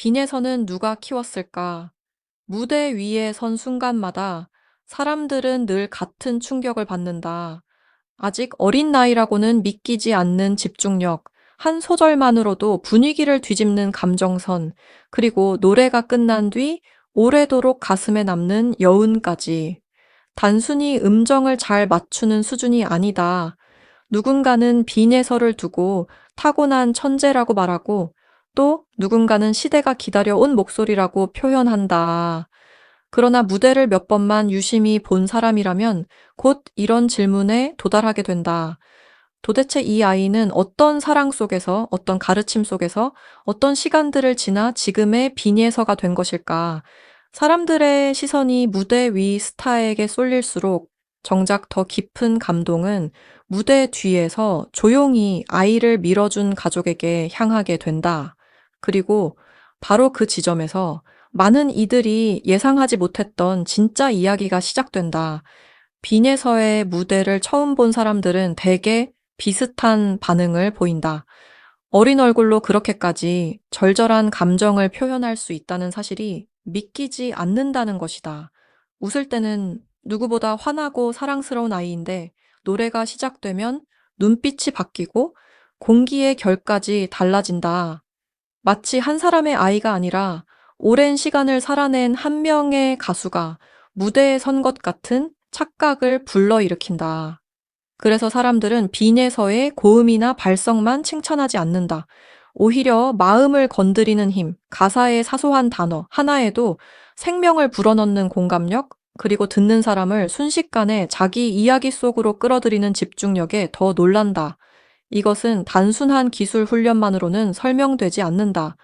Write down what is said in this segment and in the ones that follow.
빈에서는 누가 키웠을까? 무대 위에 선 순간마다 사람들은 늘 같은 충격을 받는다. 아직 어린 나이라고는 믿기지 않는 집중력, 한 소절만으로도 분위기를 뒤집는 감정선, 그리고 노래가 끝난 뒤 오래도록 가슴에 남는 여운까지. 단순히 음정을 잘 맞추는 수준이 아니다. 누군가는 빈에서를 두고 타고난 천재라고 말하고 또 누군가는 시대가 기다려온 목소리라고 표현한다. 그러나 무대를 몇 번만 유심히 본 사람이라면 곧 이런 질문에 도달하게 된다. 도대체 이 아이는 어떤 사랑 속에서, 어떤 가르침 속에서, 어떤 시간들을 지나 지금의 빈예서가 된 것일까? 사람들의 시선이 무대 위 스타에게 쏠릴수록 정작 더 깊은 감동은 무대 뒤에서 조용히 아이를 밀어준 가족에게 향하게 된다. 그리고 바로 그 지점에서 많은 이들이 예상하지 못했던 진짜 이야기가 시작된다. 빈에서의 무대를 처음 본 사람들은 대개 비슷한 반응을 보인다. 어린 얼굴로 그렇게까지 절절한 감정을 표현할 수 있다는 사실이 믿기지 않는다는 것이다. 웃을 때는 누구보다 환하고 사랑스러운 아이인데 노래가 시작되면 눈빛이 바뀌고 공기의 결까지 달라진다. 마치 한 사람의 아이가 아니라 오랜 시간을 살아낸 한 명의 가수가 무대에 선 것 같은 착각을 불러일으킨다. 그래서 사람들은 빈에서의 고음이나 발성만 칭찬하지 않는다. 오히려 마음을 건드리는 힘, 가사의 사소한 단어 하나에도 생명을 불어넣는 공감력, 그리고 듣는 사람을 순식간에 자기 이야기 속으로 끌어들이는 집중력에 더 놀란다. 이것은 단순한 기술 훈련만으로는 설명되지 않는다.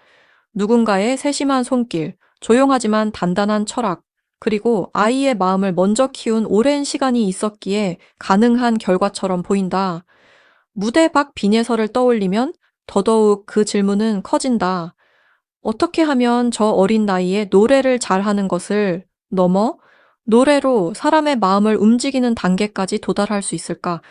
누군가의 세심한 손길, 조용하지만 단단한 철학, 그리고 아이의 마음을 먼저 키운 오랜 시간이 있었기에 가능한 결과처럼 보인다. 무대 밖 빈예설을 떠올리면 더더욱 그 질문은 커진다. 어떻게 하면 저 어린 나이에 노래를 잘하는 것을 넘어 노래로 사람의 마음을 움직이는 단계까지 도달할 수 있을까?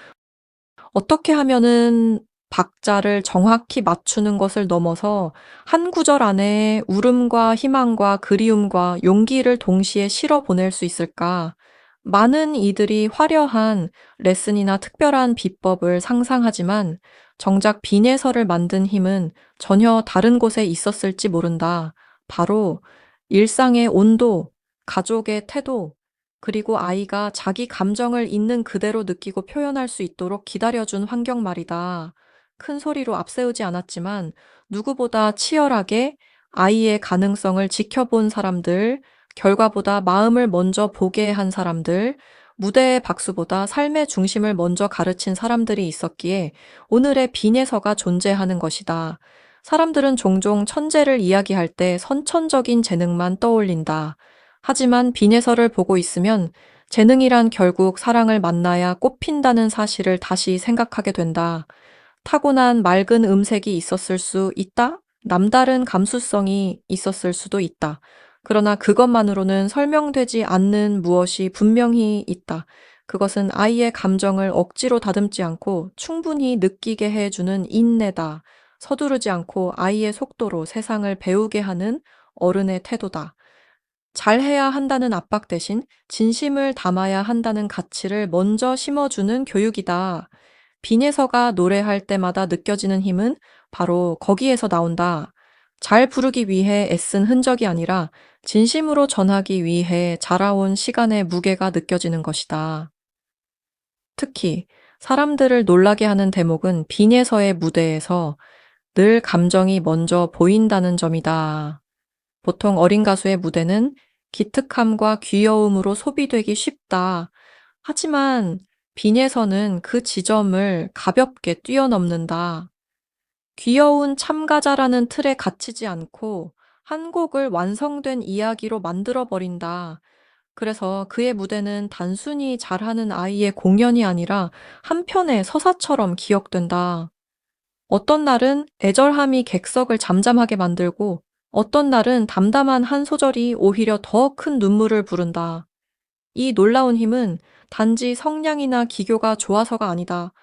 어떻게 하면은 박자를 정확히 맞추는 것을 넘어서 한 구절 안에 울음과 희망과 그리움과 용기를 동시에 실어 보낼 수 있을까? 많은 이들이 화려한 레슨이나 특별한 비법을 상상하지만 정작 빈에서를 만든 힘은 전혀 다른 곳에 있었을지 모른다. 바로 일상의 온도, 가족의 태도, 그리고 아이가 자기 감정을 있는 그대로 느끼고 표현할 수 있도록 기다려준 환경 말이다. 큰 소리로 앞세우지 않았지만 누구보다 치열하게 아이의 가능성을 지켜본 사람들, 결과보다 마음을 먼저 보게 한 사람들, 무대의 박수보다 삶의 중심을 먼저 가르친 사람들이 있었기에 오늘의 빈에서가 존재하는 것이다. 사람들은 종종 천재를 이야기할 때 선천적인 재능만 떠올린다. 하지만 빈에서를 보고 있으면 재능이란 결국 사랑을 만나야 꽃핀다는 사실을 다시 생각하게 된다. 타고난 맑은 음색이 있었을 수 있다? 남다른 감수성이 있었을 수도 있다. 그러나 그것만으로는 설명되지 않는 무엇이 분명히 있다. 그것은 아이의 감정을 억지로 다듬지 않고 충분히 느끼게 해주는 인내다. 서두르지 않고 아이의 속도로 세상을 배우게 하는 어른의 태도다. 잘해야 한다는 압박 대신 진심을 담아야 한다는 가치를 먼저 심어주는 교육이다. 빈에서가 노래할 때마다 느껴지는 힘은 바로 거기에서 나온다. 잘 부르기 위해 애쓴 흔적이 아니라 진심으로 전하기 위해 자라온 시간의 무게가 느껴지는 것이다. 특히 사람들을 놀라게 하는 대목은 빈에서의 무대에서 늘 감정이 먼저 보인다는 점이다. 보통 어린 가수의 무대는 기특함과 귀여움으로 소비되기 쉽다. 하지만 빈에서는 그 지점을 가볍게 뛰어넘는다. 귀여운 참가자라는 틀에 갇히지 않고 한 곡을 완성된 이야기로 만들어버린다. 그래서 그의 무대는 단순히 잘하는 아이의 공연이 아니라 한편의 서사처럼 기억된다. 어떤 날은 애절함이 객석을 잠잠하게 만들고 어떤 날은 담담한 한 소절이 오히려 더 큰 눈물을 부른다. 이 놀라운 힘은 단지 성량이나 기교가 좋아서가 아니다.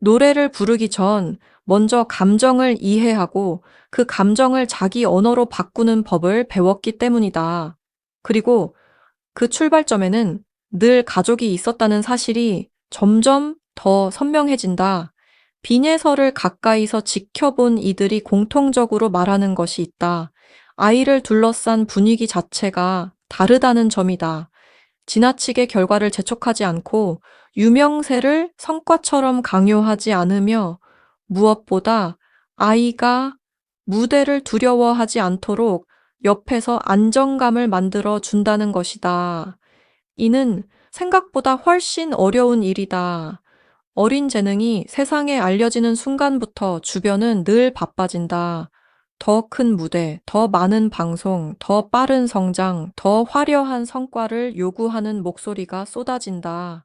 노래를 부르기 전 먼저 감정을 이해하고 그 감정을 자기 언어로 바꾸는 법을 배웠기 때문이다. 그리고 그 출발점에는 늘 가족이 있었다는 사실이 점점 더 선명해진다. 비내설을 가까이서 지켜본 이들이 공통적으로 말하는 것이 있다. 아이를 둘러싼 분위기 자체가 다르다는 점이다. 지나치게 결과를 재촉하지 않고 유명세를 성과처럼 강요하지 않으며 무엇보다 아이가 무대를 두려워하지 않도록 옆에서 안정감을 만들어 준다는 것이다. 이는 생각보다 훨씬 어려운 일이다. 어린 재능이 세상에 알려지는 순간부터 주변은 늘 바빠진다. 더 큰 무대, 더 많은 방송, 더 빠른 성장, 더 화려한 성과를 요구하는 목소리가 쏟아진다.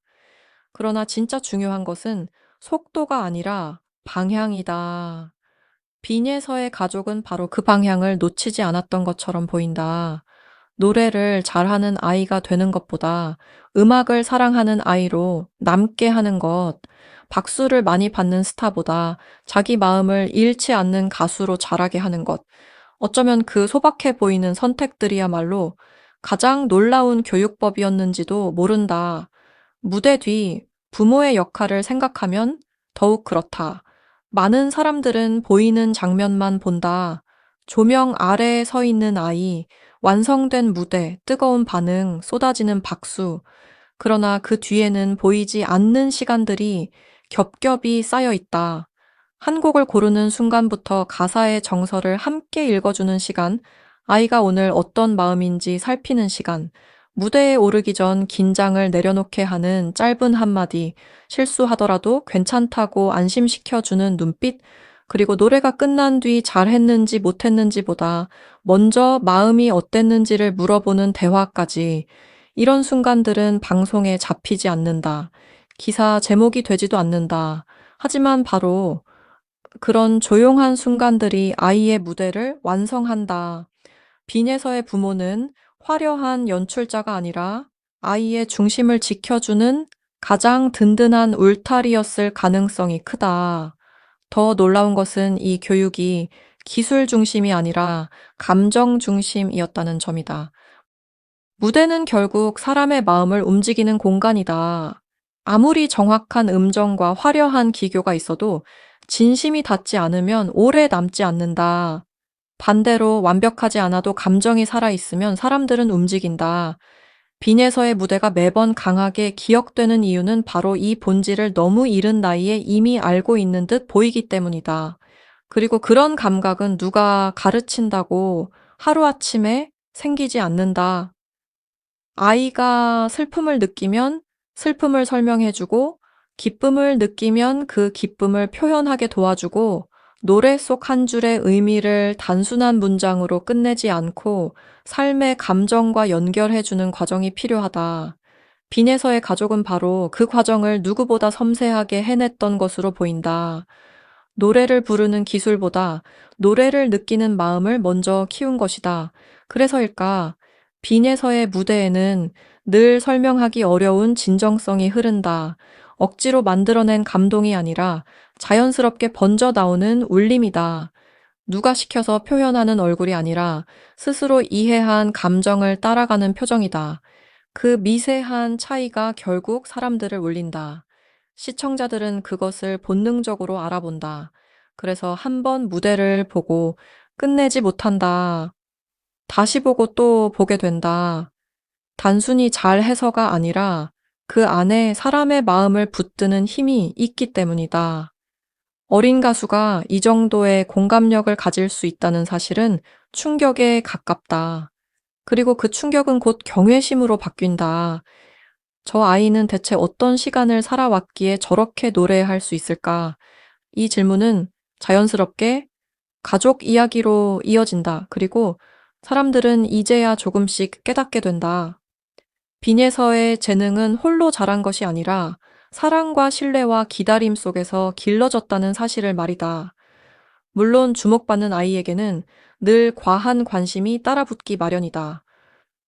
그러나 진짜 중요한 것은 속도가 아니라 방향이다. 빈예서의 가족은 바로 그 방향을 놓치지 않았던 것처럼 보인다. 노래를 잘하는 아이가 되는 것보다 음악을 사랑하는 아이로 남게 하는 것, 박수를 많이 받는 스타보다 자기 마음을 잃지 않는 가수로 자라게 하는 것, 어쩌면 그 소박해 보이는 선택들이야말로 가장 놀라운 교육법이었는지도 모른다. 무대 뒤 부모의 역할을 생각하면 더욱 그렇다. 많은 사람들은 보이는 장면만 본다. 조명 아래에 서 있는 아이, 완성된 무대, 뜨거운 반응, 쏟아지는 박수. 그러나 그 뒤에는 보이지 않는 시간들이 겹겹이 쌓여 있다. 한 곡을 고르는 순간부터 가사의 정서를 함께 읽어주는 시간, 아이가 오늘 어떤 마음인지 살피는 시간, 무대에 오르기 전 긴장을 내려놓게 하는 짧은 한마디, 실수하더라도 괜찮다고 안심시켜주는 눈빛, 그리고 노래가 끝난 뒤 잘했는지 못했는지보다 먼저 마음이 어땠는지를 물어보는 대화까지, 이런 순간들은 방송에 잡히지 않는다. 기사 제목이 되지도 않는다. 하지만 바로 그런 조용한 순간들이 아이의 무대를 완성한다. 빈에서의 부모는 화려한 연출자가 아니라 아이의 중심을 지켜주는 가장 든든한 울타리였을 가능성이 크다. 더 놀라운 것은 이 교육이 기술 중심이 아니라 감정 중심이었다는 점이다. 무대는 결국 사람의 마음을 움직이는 공간이다. 아무리 정확한 음정과 화려한 기교가 있어도 진심이 닿지 않으면 오래 남지 않는다. 반대로 완벽하지 않아도 감정이 살아있으면 사람들은 움직인다. 빈에서의 무대가 매번 강하게 기억되는 이유는 바로 이 본질을 너무 이른 나이에 이미 알고 있는 듯 보이기 때문이다. 그리고 그런 감각은 누가 가르친다고 하루아침에 생기지 않는다. 아이가 슬픔을 느끼면 슬픔을 설명해주고, 기쁨을 느끼면 그 기쁨을 표현하게 도와주고, 노래 속 한 줄의 의미를 단순한 문장으로 끝내지 않고 삶의 감정과 연결해주는 과정이 필요하다. 빈에서의 가족은 바로 그 과정을 누구보다 섬세하게 해냈던 것으로 보인다. 노래를 부르는 기술보다 노래를 느끼는 마음을 먼저 키운 것이다. 그래서일까? 빈에서의 무대에는 늘 설명하기 어려운 진정성이 흐른다. 억지로 만들어낸 감동이 아니라 자연스럽게 번져 나오는 울림이다. 누가 시켜서 표현하는 얼굴이 아니라 스스로 이해한 감정을 따라가는 표정이다. 그 미세한 차이가 결국 사람들을 울린다. 시청자들은 그것을 본능적으로 알아본다. 그래서 한 번 무대를 보고 끝내지 못한다. 다시 보고 또 보게 된다. 단순히 잘 해서가 아니라 그 안에 사람의 마음을 붙드는 힘이 있기 때문이다. 어린 가수가 이 정도의 공감력을 가질 수 있다는 사실은 충격에 가깝다. 그리고 그 충격은 곧 경외심으로 바뀐다. 저 아이는 대체 어떤 시간을 살아왔기에 저렇게 노래할 수 있을까? 이 질문은 자연스럽게 가족 이야기로 이어진다. 그리고 사람들은 이제야 조금씩 깨닫게 된다. 빈에서의 재능은 홀로 자란 것이 아니라 사랑과 신뢰와 기다림 속에서 길러졌다는 사실을 말이다. 물론 주목받는 아이에게는 늘 과한 관심이 따라붙기 마련이다.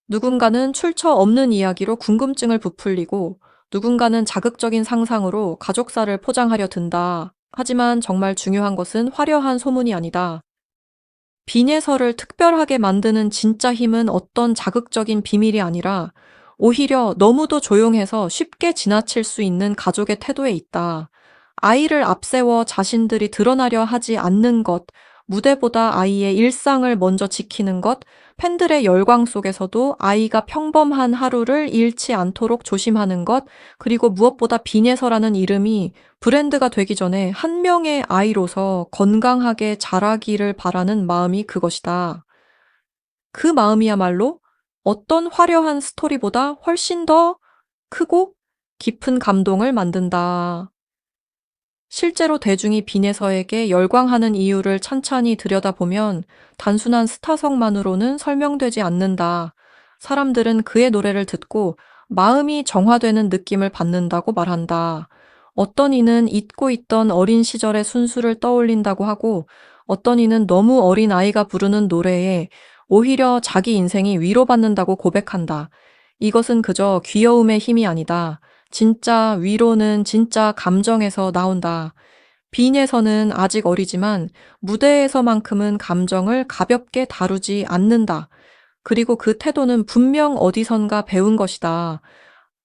누군가는 출처 없는 이야기로 궁금증을 부풀리고 누군가는 자극적인 상상으로 가족사를 포장하려 든다. 하지만 정말 중요한 것은 화려한 소문이 아니다. 빈예설을 특별하게 만드는 진짜 힘은 어떤 자극적인 비밀이 아니라 오히려 너무도 조용해서 쉽게 지나칠 수 있는 가족의 태도에 있다. 아이를 앞세워 자신들이 드러나려 하지 않는 것, 무대보다 아이의 일상을 먼저 지키는 것, 팬들의 열광 속에서도 아이가 평범한 하루를 잃지 않도록 조심하는 것, 그리고 무엇보다 빈예서라는 이름이 브랜드가 되기 전에 한 명의 아이로서 건강하게 자라기를 바라는 마음이 그것이다. 그 마음이야말로 어떤 화려한 스토리보다 훨씬 더 크고 깊은 감동을 만든다. 실제로 대중이 빈에서에게 열광하는 이유를 찬찬히 들여다보면 단순한 스타성만으로는 설명되지 않는다. 사람들은 그의 노래를 듣고 마음이 정화되는 느낌을 받는다고 말한다. 어떤 이는 잊고 있던 어린 시절의 순수를 떠올린다고 하고, 어떤 이는 너무 어린 아이가 부르는 노래에 오히려 자기 인생이 위로받는다고 고백한다. 이것은 그저 귀여움의 힘이 아니다. 진짜 위로는 진짜 감정에서 나온다. 빈에서는 아직 어리지만 무대에서만큼은 감정을 가볍게 다루지 않는다. 그리고 그 태도는 분명 어디선가 배운 것이다.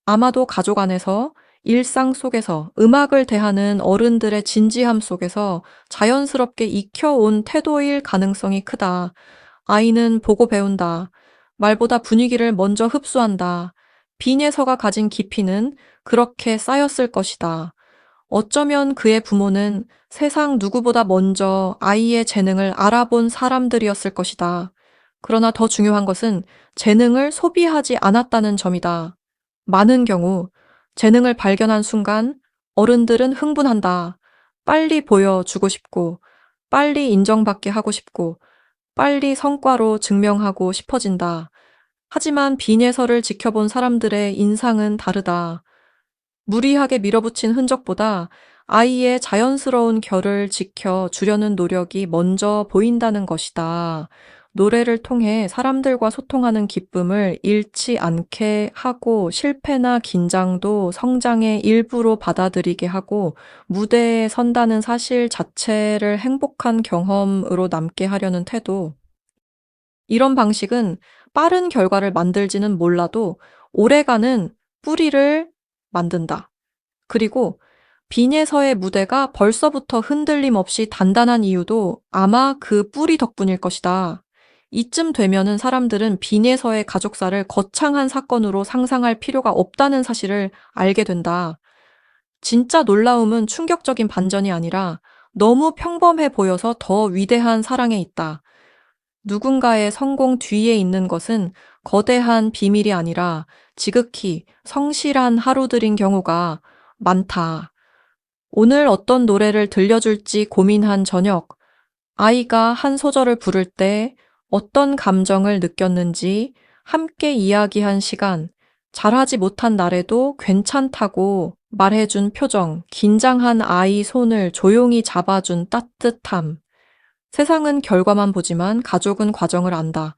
아마도 가족 안에서, 일상 속에서, 음악을 대하는 어른들의 진지함 속에서 자연스럽게 익혀온 태도일 가능성이 크다. 아이는 보고 배운다. 말보다 분위기를 먼저 흡수한다. 빈예서가 가진 깊이는 그렇게 쌓였을 것이다. 어쩌면 그의 부모는 세상 누구보다 먼저 아이의 재능을 알아본 사람들이었을 것이다. 그러나 더 중요한 것은 재능을 소비하지 않았다는 점이다. 많은 경우 재능을 발견한 순간 어른들은 흥분한다. 빨리 보여주고 싶고, 빨리 인정받게 하고 싶고, 빨리 성과로 증명하고 싶어진다. 하지만 빈예서를 지켜본 사람들의 인상은 다르다. 무리하게 밀어붙인 흔적보다 아이의 자연스러운 결을 지켜 주려는 노력이 먼저 보인다는 것이다. 노래를 통해 사람들과 소통하는 기쁨을 잃지 않게 하고 실패나 긴장도 성장의 일부로 받아들이게 하고 무대에 선다는 사실 자체를 행복한 경험으로 남게 하려는 태도. 이런 방식은 빠른 결과를 만들지는 몰라도 오래가는 뿌리를 만든다. 그리고 빈에서의 무대가 벌써부터 흔들림 없이 단단한 이유도 아마 그 뿌리 덕분일 것이다. 이쯤 되면은 사람들은 빈에서의 가족사를 거창한 사건으로 상상할 필요가 없다는 사실을 알게 된다. 진짜 놀라움은 충격적인 반전이 아니라 너무 평범해 보여서 더 위대한 사랑에 있다. 누군가의 성공 뒤에 있는 것은 거대한 비밀이 아니라 지극히 성실한 하루들인 경우가 많다. 오늘 어떤 노래를 들려줄지 고민한 저녁, 아이가 한 소절을 부를 때 어떤 감정을 느꼈는지 함께 이야기한 시간, 잘하지 못한 날에도 괜찮다고 말해준 표정, 긴장한 아이 손을 조용히 잡아준 따뜻함. 세상은 결과만 보지만 가족은 과정을 안다.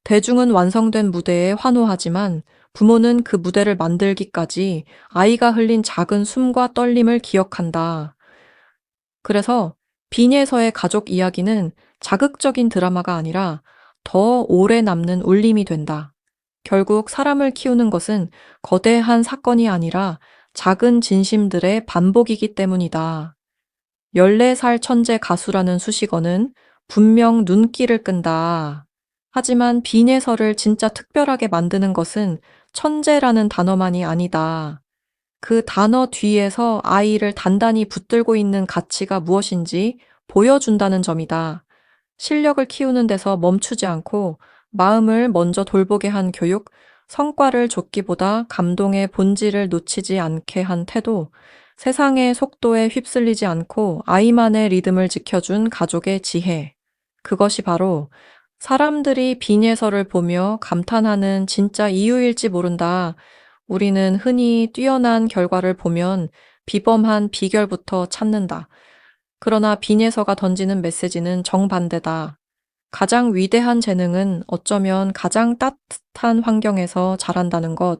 대중은 완성된 무대에 환호하지만 부모는 그 무대를 만들기까지 아이가 흘린 작은 숨과 떨림을 기억한다. 그래서 빈에서의 가족 이야기는 자극적인 드라마가 아니라 더 오래 남는 울림이 된다. 결국 사람을 키우는 것은 거대한 사건이 아니라 작은 진심들의 반복이기 때문이다. 14살 천재 가수라는 수식어는 분명 눈길을 끈다. 하지만 빈에서를 진짜 특별하게 만드는 것은 천재라는 단어만이 아니다. 그 단어 뒤에서 아이를 단단히 붙들고 있는 가치가 무엇인지 보여준다는 점이다. 실력을 키우는 데서 멈추지 않고 마음을 먼저 돌보게 한 교육, 성과를 줬기보다 감동의 본질을 놓치지 않게 한 태도, 세상의 속도에 휩쓸리지 않고 아이만의 리듬을 지켜준 가족의 지혜. 그것이 바로 사람들이 빈예서를 보며 감탄하는 진짜 이유일지 모른다. 우리는 흔히 뛰어난 결과를 보면 비범한 비결부터 찾는다. 그러나 빈예서가 던지는 메시지는 정반대다. 가장 위대한 재능은 어쩌면 가장 따뜻한 환경에서 자란다는 것,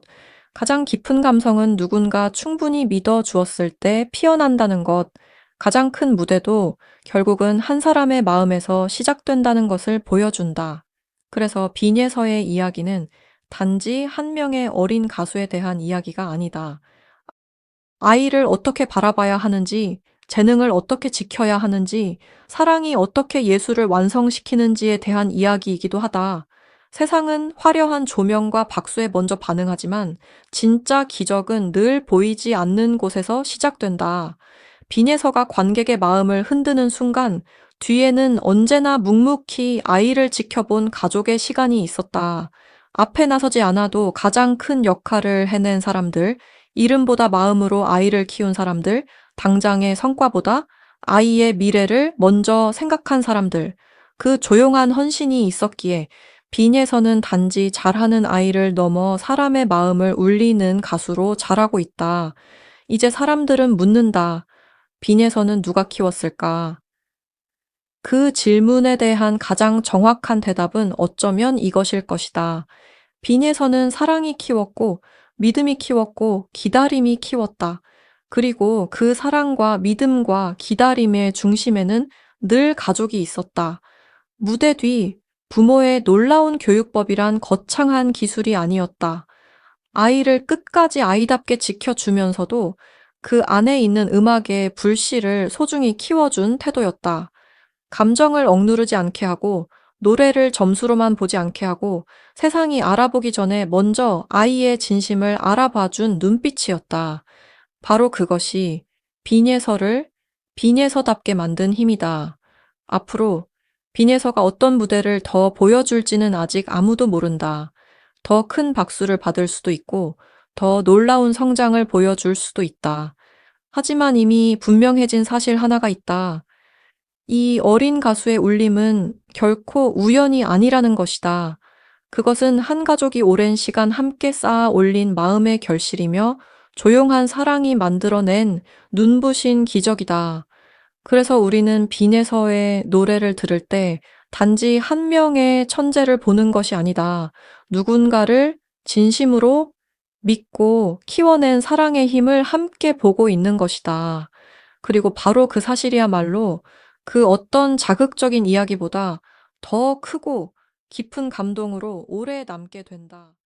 가장 깊은 감성은 누군가 충분히 믿어 주었을 때 피어난다는 것. 가장 큰 무대도 결국은 한 사람의 마음에서 시작된다는 것을 보여준다. 그래서 빈예서의 이야기는 단지 한 명의 어린 가수에 대한 이야기가 아니다. 아이를 어떻게 바라봐야 하는지, 재능을 어떻게 지켜야 하는지, 사랑이 어떻게 예술을 완성시키는지에 대한 이야기이기도 하다. 세상은 화려한 조명과 박수에 먼저 반응하지만 진짜 기적은 늘 보이지 않는 곳에서 시작된다. 빈예서가 관객의 마음을 흔드는 순간 뒤에는 언제나 묵묵히 아이를 지켜본 가족의 시간이 있었다. 앞에 나서지 않아도 가장 큰 역할을 해낸 사람들, 이름보다 마음으로 아이를 키운 사람들, 당장의 성과보다 아이의 미래를 먼저 생각한 사람들, 그 조용한 헌신이 있었기에 빈에서는 단지 잘하는 아이를 넘어 사람의 마음을 울리는 가수로 자라고 있다. 이제 사람들은 묻는다. 빈에서는 누가 키웠을까? 그 질문에 대한 가장 정확한 대답은 어쩌면 이것일 것이다. 빈에서는 사랑이 키웠고, 믿음이 키웠고, 기다림이 키웠다. 그리고 그 사랑과 믿음과 기다림의 중심에는 늘 가족이 있었다. 무대 뒤 부모의 놀라운 교육법이란 거창한 기술이 아니었다. 아이를 끝까지 아이답게 지켜주면서도 그 안에 있는 음악의 불씨를 소중히 키워준 태도였다. 감정을 억누르지 않게 하고 노래를 점수로만 보지 않게 하고 세상이 알아보기 전에 먼저 아이의 진심을 알아봐준 눈빛이었다. 바로 그것이 빈예서를 빈예서답게 만든 힘이다. 앞으로 빈예서가 어떤 무대를 더 보여줄지는 아직 아무도 모른다. 더 큰 박수를 받을 수도 있고 더 놀라운 성장을 보여줄 수도 있다. 하지만 이미 분명해진 사실 하나가 있다. 이 어린 가수의 울림은 결코 우연이 아니라는 것이다. 그것은 한 가족이 오랜 시간 함께 쌓아 올린 마음의 결실이며 조용한 사랑이 만들어낸 눈부신 기적이다. 그래서 우리는 빈에서의 노래를 들을 때 단지 한 명의 천재를 보는 것이 아니다. 누군가를 진심으로 믿고 키워낸 사랑의 힘을 함께 보고 있는 것이다. 그리고 바로 그 사실이야말로 그 어떤 자극적인 이야기보다 더 크고 깊은 감동으로 오래 남게 된다.